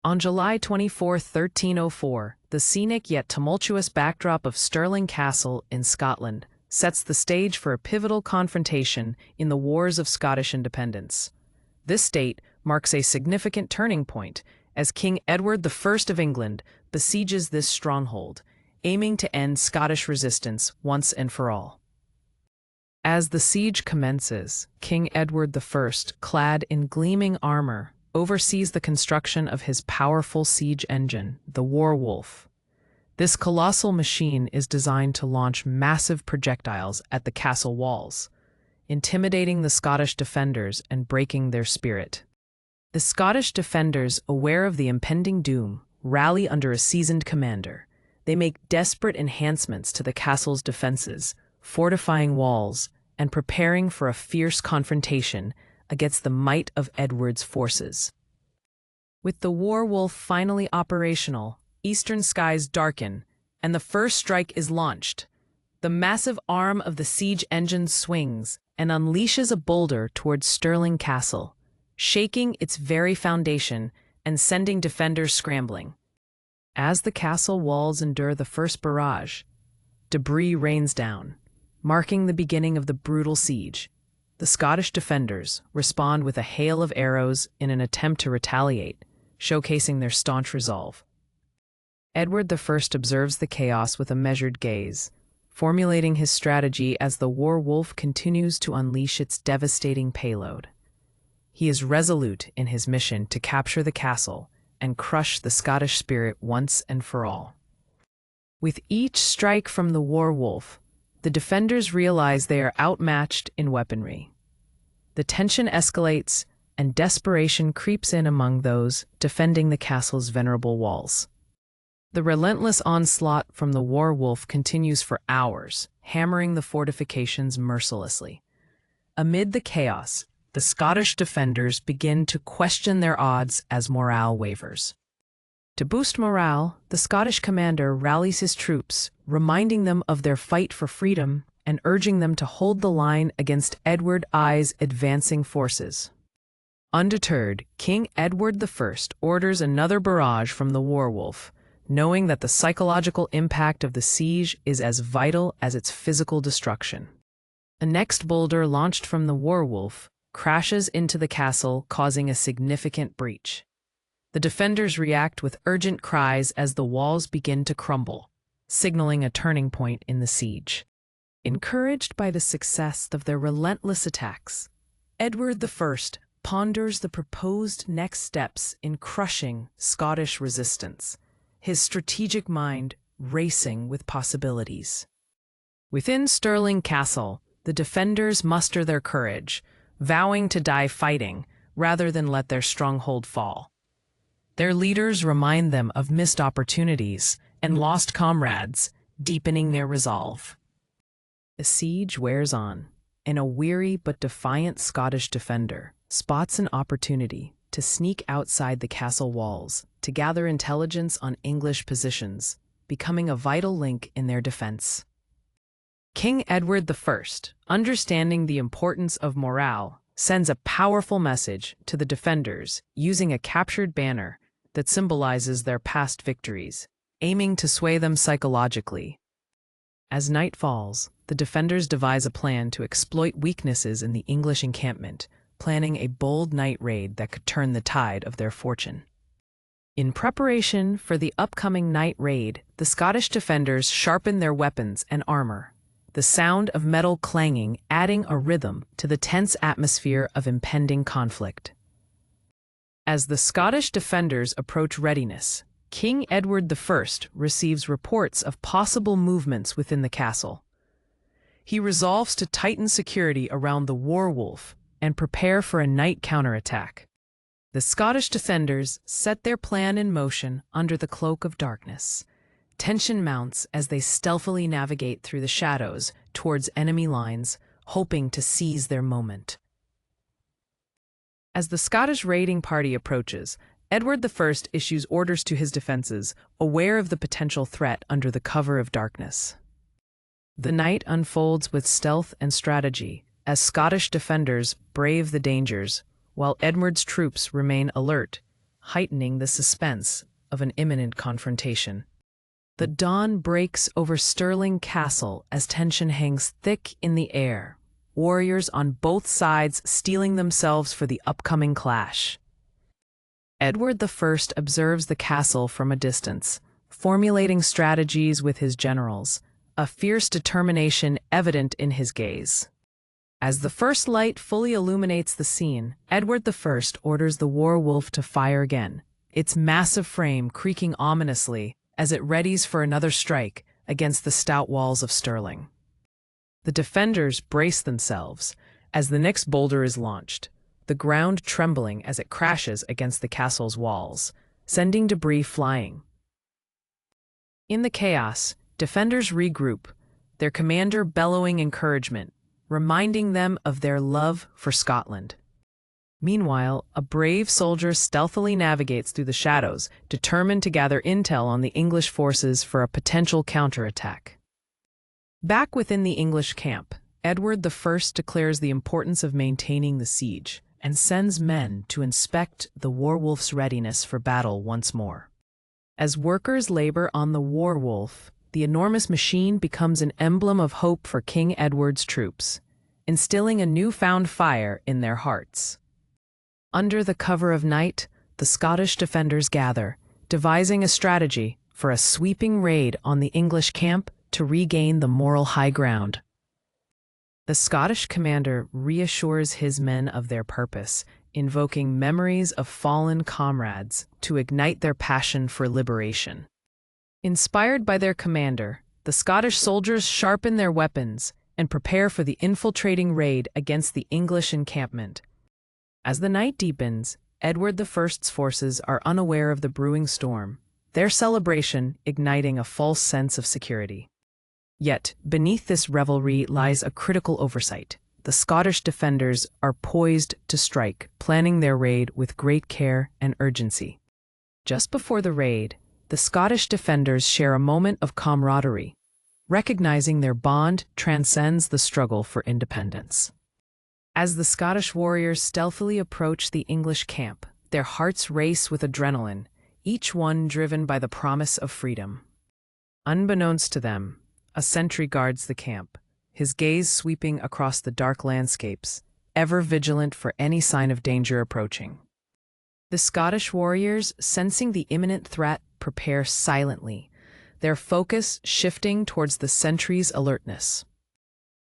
On July 24, 1304, the scenic yet tumultuous backdrop of Stirling Castle in Scotland sets the stage for a pivotal confrontation in the Wars of Scottish Independence. This date marks a significant turning point as King Edward I of England besieges this stronghold, aiming to end Scottish resistance once and for all. As the siege commences, King Edward I, clad in gleaming armor, oversees the construction of his powerful siege engine, the War Wolf. This colossal machine is designed to launch massive projectiles at the castle walls, intimidating the Scottish defenders and breaking their spirit. The Scottish defenders, aware of the impending doom, rally under a seasoned commander. They make desperate enhancements to the castle's defenses, fortifying walls, and preparing for a fierce confrontation against the might of Edward's forces. With the War Wolf finally operational, eastern skies darken, and the first strike is launched. The massive arm of the siege engine swings and unleashes a boulder towards Stirling Castle, shaking its very foundation and sending defenders scrambling. As the castle walls endure the first barrage, debris rains down, marking the beginning of the brutal siege. The Scottish defenders respond with a hail of arrows in an attempt to retaliate, showcasing their staunch resolve. Edward I observes the chaos with a measured gaze, formulating his strategy as the War Wolf continues to unleash its devastating payload. He is resolute in his mission to capture the castle and crush the Scottish spirit once and for all. With each strike from the War Wolf, the defenders realize they are outmatched in weaponry. The tension escalates, and desperation creeps in among those defending the castle's venerable walls. The relentless onslaught from the War Wolf continues for hours, hammering the fortifications mercilessly. Amid the chaos, the Scottish defenders begin to question their odds as morale wavers. To boost morale, the Scottish commander rallies his troops, reminding them of their fight for freedom and urging them to hold the line against Edward I's advancing forces. Undeterred, King Edward I orders another barrage from the War Wolf, knowing that the psychological impact of the siege is as vital as its physical destruction. The next boulder launched from the War Wolf crashes into the castle, causing a significant breach. The defenders react with urgent cries as the walls begin to crumble, signaling a turning point in the siege. Encouraged by the success of their relentless attacks, Edward I ponders the proposed next steps in crushing Scottish resistance, his strategic mind racing with possibilities. Within Stirling Castle, the defenders muster their courage, vowing to die fighting rather than let their stronghold fall. Their leaders remind them of missed opportunities and lost comrades, deepening their resolve. The siege wears on, and a weary but defiant Scottish defender spots an opportunity to sneak outside the castle walls to gather intelligence on English positions, becoming a vital link in their defense. King Edward I, understanding the importance of morale, sends a powerful message to the defenders using a captured banner that symbolizes their past victories, aiming to sway them psychologically. As night falls, the defenders devise a plan to exploit weaknesses in the English encampment, planning a bold night raid that could turn the tide of their fortune. In preparation for the upcoming night raid, the Scottish defenders sharpen their weapons and armor, the sound of metal clanging adding a rhythm to the tense atmosphere of impending conflict. As the Scottish defenders approach readiness, King Edward I receives reports of possible movements within the castle. He resolves to tighten security around the War Wolf and prepare for a night counterattack. The Scottish defenders set their plan in motion under the cloak of darkness. Tension mounts as they stealthily navigate through the shadows towards enemy lines, hoping to seize their moment. As the Scottish raiding party approaches, Edward I issues orders to his defenses, aware of the potential threat under the cover of darkness. The night unfolds with stealth and strategy, as Scottish defenders brave the dangers, while Edward's troops remain alert, heightening the suspense of an imminent confrontation. The dawn breaks over Stirling Castle as tension hangs thick in the air, warriors on both sides steeling themselves for the upcoming clash. Edward I observes the castle from a distance, formulating strategies with his generals, a fierce determination evident in his gaze. As the first light fully illuminates the scene, Edward I orders the war wolf to fire again, its massive frame creaking ominously as it readies for another strike against the stout walls of Stirling. The defenders brace themselves as the next boulder is launched, the ground trembling as it crashes against the castle's walls, sending debris flying. In the chaos, defenders regroup, their commander bellowing encouragement, reminding them of their love for Scotland. Meanwhile, a brave soldier stealthily navigates through the shadows, determined to gather intel on the English forces for a potential counterattack. Back within the English camp, Edward I declares the importance of maintaining the siege and sends men to inspect the Warwolf's readiness for battle once more. As workers labor on the Warwolf, the enormous machine becomes an emblem of hope for King Edward's troops, instilling a newfound fire in their hearts. Under the cover of night, the Scottish defenders gather, devising a strategy for a sweeping raid on the English camp to regain the moral high ground. The Scottish commander reassures his men of their purpose, invoking memories of fallen comrades to ignite their passion for liberation. Inspired by their commander, the Scottish soldiers sharpen their weapons and prepare for the infiltrating raid against the English encampment. As the night deepens, Edward I's forces are unaware of the brewing storm, their celebration igniting a false sense of security. Yet, beneath this revelry lies a critical oversight. The Scottish defenders are poised to strike, planning their raid with great care and urgency. Just before the raid, the Scottish defenders share a moment of camaraderie, recognizing their bond transcends the struggle for independence. As the Scottish warriors stealthily approach the English camp, their hearts race with adrenaline, each one driven by the promise of freedom. Unbeknownst to them, a sentry guards the camp, his gaze sweeping across the dark landscapes, ever vigilant for any sign of danger approaching. The Scottish warriors, sensing the imminent threat, prepare silently, their focus shifting towards the sentry's alertness.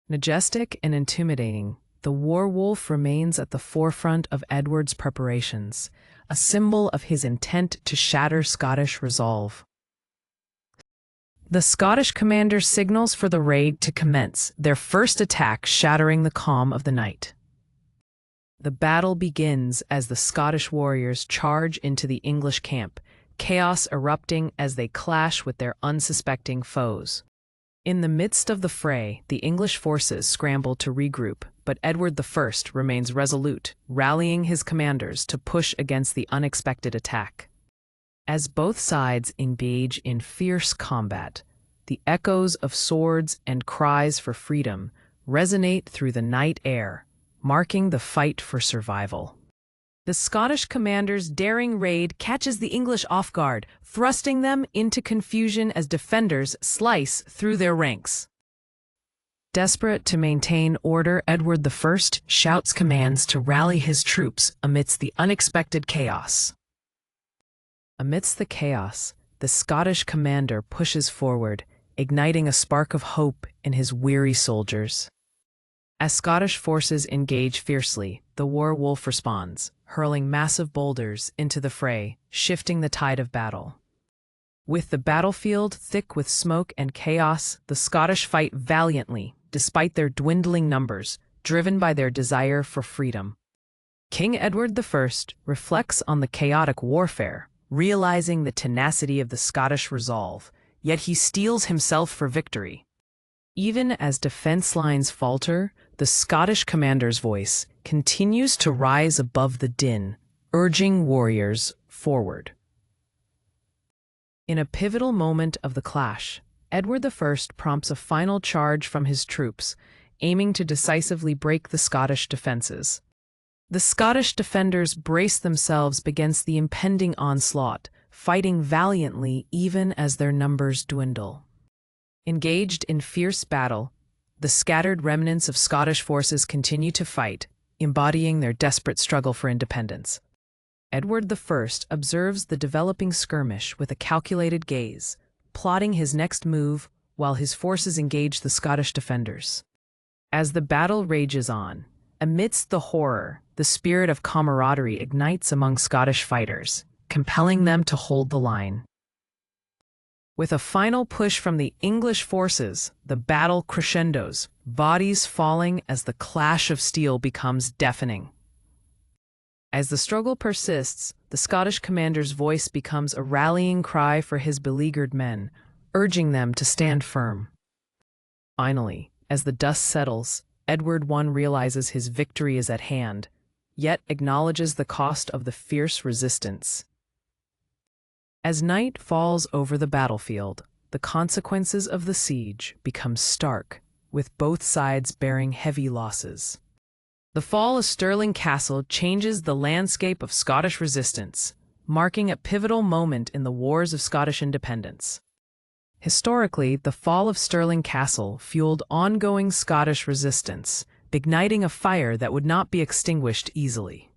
Majestic and intimidating, the Warwolf remains at the forefront of Edward's preparations, a symbol of his intent to shatter Scottish resolve. The Scottish commander signals for the raid to commence, their first attack shattering the calm of the night. The battle begins as the Scottish warriors charge into the English camp, chaos erupting as they clash with their unsuspecting foes. In the midst of the fray, the English forces scramble to regroup, but Edward I remains resolute, rallying his commanders to push against the unexpected attack. As both sides engage in fierce combat, the echoes of swords and cries for freedom resonate through the night air, marking the fight for survival. The Scottish commander's daring raid catches the English off guard, thrusting them into confusion as defenders slice through their ranks. Desperate to maintain order, Edward I shouts commands to rally his troops amidst the unexpected chaos. Amidst the chaos, the Scottish commander pushes forward, igniting a spark of hope in his weary soldiers. As Scottish forces engage fiercely, the Warwolf responds, hurling massive boulders into the fray, shifting the tide of battle. With the battlefield thick with smoke and chaos, the Scottish fight valiantly, despite their dwindling numbers, driven by their desire for freedom. King Edward I reflects on the chaotic warfare, realizing the tenacity of the Scottish resolve, yet he steels himself for victory. Even as defense lines falter, the Scottish commander's voice continues to rise above the din, urging warriors forward. In a pivotal moment of the clash, Edward I prompts a final charge from his troops, aiming to decisively break the Scottish defenses. The Scottish defenders braced themselves against the impending onslaught, fighting valiantly even as their numbers dwindle. Engaged in fierce battle, the scattered remnants of Scottish forces continue to fight, embodying their desperate struggle for independence. Edward I observes the developing skirmish with a calculated gaze, plotting his next move while his forces engage the Scottish defenders. As the battle rages on, amidst the horror, the spirit of camaraderie ignites among Scottish fighters, compelling them to hold the line. With a final push from the English forces, the battle crescendos, bodies falling as the clash of steel becomes deafening. As the struggle persists, the Scottish commander's voice becomes a rallying cry for his beleaguered men, urging them to stand firm. Finally, as the dust settles, Edward I realizes his victory is at hand, yet acknowledges the cost of the fierce resistance. As night falls over the battlefield, the consequences of the siege become stark, with both sides bearing heavy losses. The fall of Stirling Castle changes the landscape of Scottish resistance, marking a pivotal moment in the wars of Scottish independence. Historically, the fall of Stirling Castle fueled ongoing Scottish resistance, igniting a fire that would not be extinguished easily.